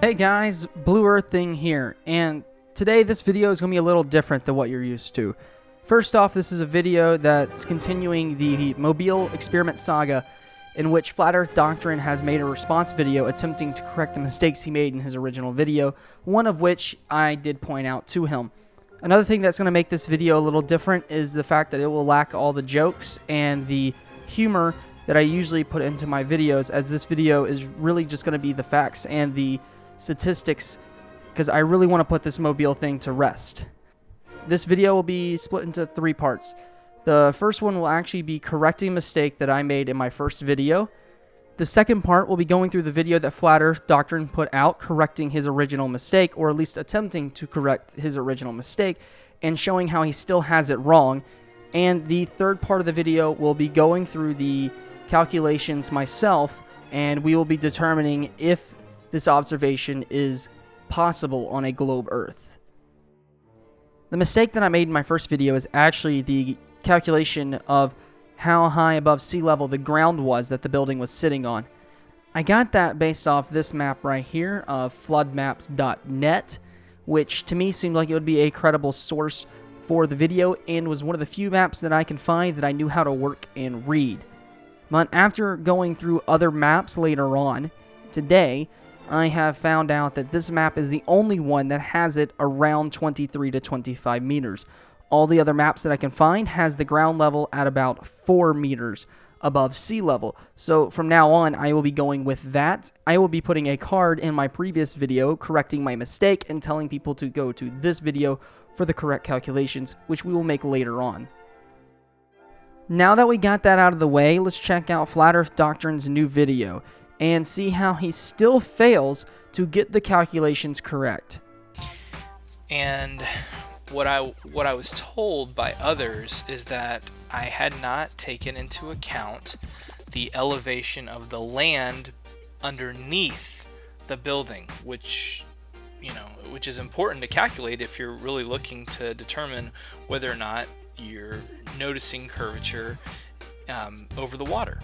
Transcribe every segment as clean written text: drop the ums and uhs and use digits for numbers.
Hey guys, Blue Earth Thing here, and today this video is going to be a little different than what you're used to. First off, this is a video that's continuing the Mobile experiment saga, in which Flat Earth Doctrine has made a response video attempting to correct the mistakes he made in his original video, one of which I did point out to him. Another thing that's going to make this video a little different is the fact that it will lack all the jokes and the humor that I usually put into my videos, as this video is really just going to be the facts and the statistics, because I really want to put this Mobile thing to rest. This video will be split into 3 parts. The first one will actually be correcting a mistake that I made in my first video. The second part will be going through the video that Flat Earth Doctrine put out, correcting his original mistake, or at least attempting to correct his original mistake, and showing how he still has it wrong. And the third part of the video will be going through the calculations myself, and we will be determining if this observation is possible on a globe Earth. The mistake that I made in my first video is actually the calculation of how high above sea level the ground was that the building was sitting on. I got that based off this map right here of floodmaps.net, which to me seemed like it would be a credible source for the video and was one of the few maps that I can find that I knew how to work and read. But after going through other maps later on today, I have found out that this map is the only one that has it around 23 to 25 meters. All the other maps that I can find has the ground level at about 4 meters above sea level. So from now on, I will be going with that. I will be putting a card in my previous video correcting my mistake and telling people to go to this video for the correct calculations, which we will make later on. Now that we got that out of the way, let's check out Flat Earth Doctrine's new video and see how he still fails to get the calculations correct. And what I was told by others is that I had not taken into account the elevation of the land underneath the building, which is important to calculate if you're really looking to determine whether or not you're noticing curvature over the water.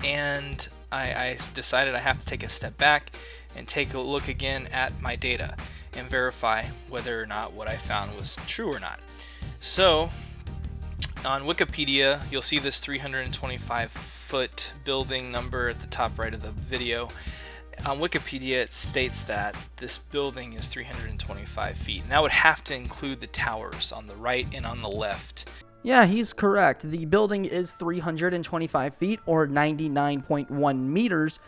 And I decided I have to take a step back and take a look again at my data and verify whether or not what I found was true or not. So on Wikipedia, you'll see this 325-foot building number at the top right of the video. On Wikipedia, it states that this building is 325 feet, and that would have to include the towers on the right and on the left. Yeah, he's correct. The building is 325 feet, or 99.1 meters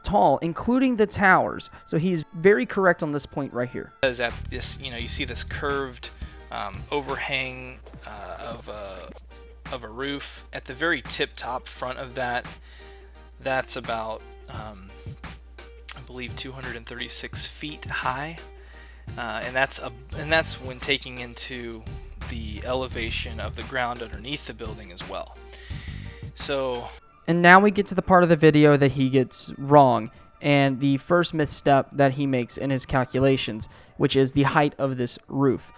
tall, including the towers. So he's very correct on this point right here. Because at this, you see this curved overhang of a roof at the very tip-top front of that. That's about I believe 236 feet high, and that's when taking into the elevation of the ground underneath the building as well. So, and now we get to the part of the video that he gets wrong, and the first misstep that he makes in his calculations, which is the height of this roof.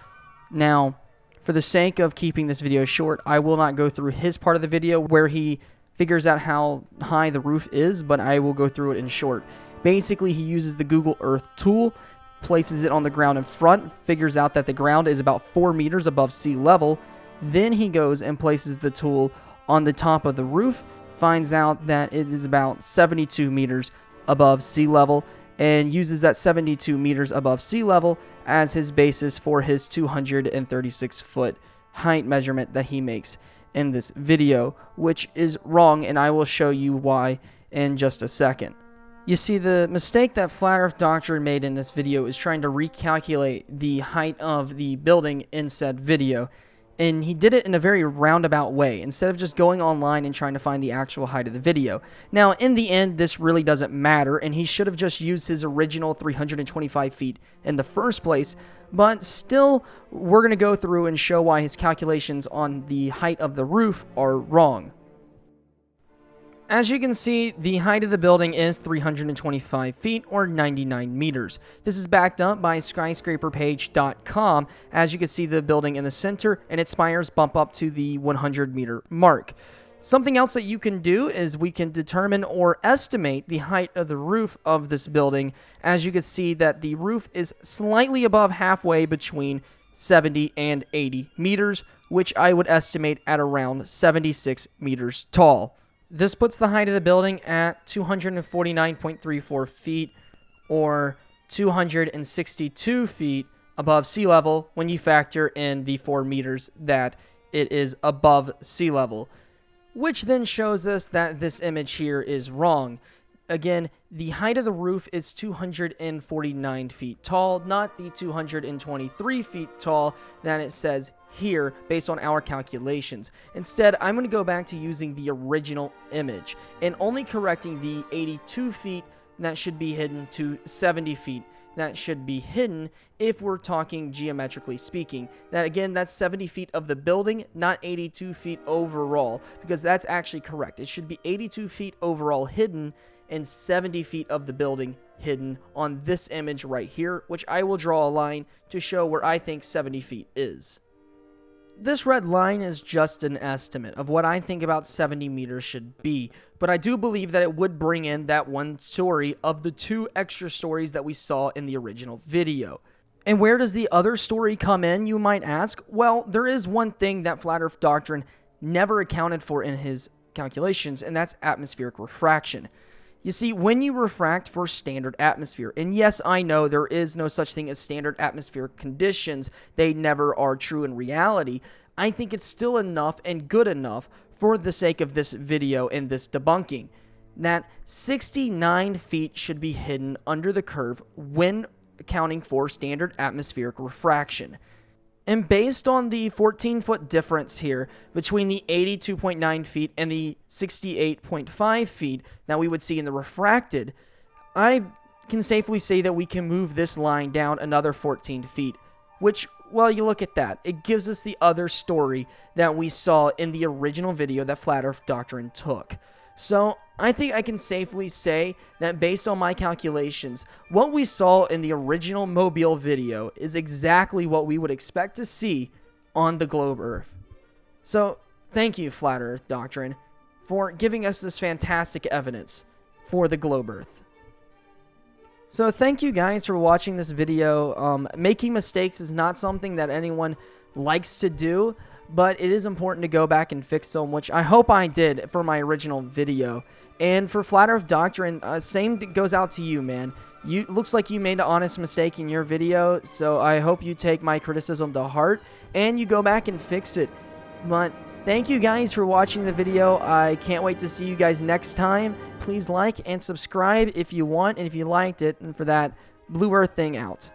Now, for the sake of keeping this video short, I will not go through his part of the video where he figures out how high the roof is, but I will go through it in short. Basically, he uses the Google Earth tool, places it on the ground in front, figures out that the ground is about 4 meters above sea level. Then he goes and places the tool on the top of the roof, finds out that it is about 72 meters above sea level, and uses that 72 meters above sea level as his basis for his 236-foot height measurement that he makes in this video, which is wrong, and I will show you why in just a second. You see, the mistake that Flat Earth Doctrine made in this video is trying to recalculate the height of the building in said video, and he did it in a very roundabout way, instead of just going online and trying to find the actual height of the video. Now, in the end, this really doesn't matter, and he should have just used his original 325 feet in the first place, but still, we're going to go through and show why his calculations on the height of the roof are wrong. As you can see, the height of the building is 325 feet, or 99 meters. This is backed up by skyscraperpage.com. As you can see, the building in the center and its spires bump up to the 100-meter mark. Something else that you can do is we can determine or estimate the height of the roof of this building. As you can see that the roof is slightly above halfway between 70 and 80 meters, which I would estimate at around 76 meters tall. This puts the height of the building at 249.34 feet or 262 feet above sea level when you factor in the 4 meters that it is above sea level, which then shows us that this image here is wrong. Again, the height of the roof is 249 feet tall, not the 223 feet tall that it says here based on our calculations. Instead, I'm going to go back to using the original image and only correcting the 82 feet that should be hidden to 70 feet that should be hidden if we're talking geometrically speaking. That again, that's 70 feet of the building, not 82 feet overall, because that's actually correct. It should be 82 feet overall hidden and 70 feet of the building hidden on this image right here, which I will draw a line to show where I think 70 feet is. This red line is just an estimate of what I think about 70 meters should be, but I do believe that it would bring in that one story of the 2 extra stories that we saw in the original video. And where does the other story come in, you might ask? Well, there is one thing that Flat Earth Doctrine never accounted for in his calculations, and that's atmospheric refraction. You see, when you refract for standard atmosphere, and yes, I know there is no such thing as standard atmospheric conditions, they never are true in reality, I think it's still enough and good enough for the sake of this video and this debunking, that 69 feet should be hidden under the curve when accounting for standard atmospheric refraction. And based on the 14-foot difference here between the 82.9 feet and the 68.5 feet that we would see in the refracted, I can safely say that we can move this line down another 14 feet, which, well, you look at that. It gives us the other story that we saw in the original video that Flat Earth Doctrine took. So I think I can safely say that based on my calculations, what we saw in the original Mobile video is exactly what we would expect to see on the globe Earth. So thank you, Flat Earth Doctrine, for giving us this fantastic evidence for the globe Earth. So thank you guys for watching this video. Making mistakes is not something that anyone likes to do, but it is important to go back and fix them, which I hope I did for my original video. And for Flat Earth Doctrine, same goes out to you, man. Looks like you made an honest mistake in your video, so I hope you take my criticism to heart and you go back and fix it. But thank you guys for watching the video. I can't wait to see you guys next time. Please like and subscribe if you want, and if you liked it, and for that, Blue Earth thing out.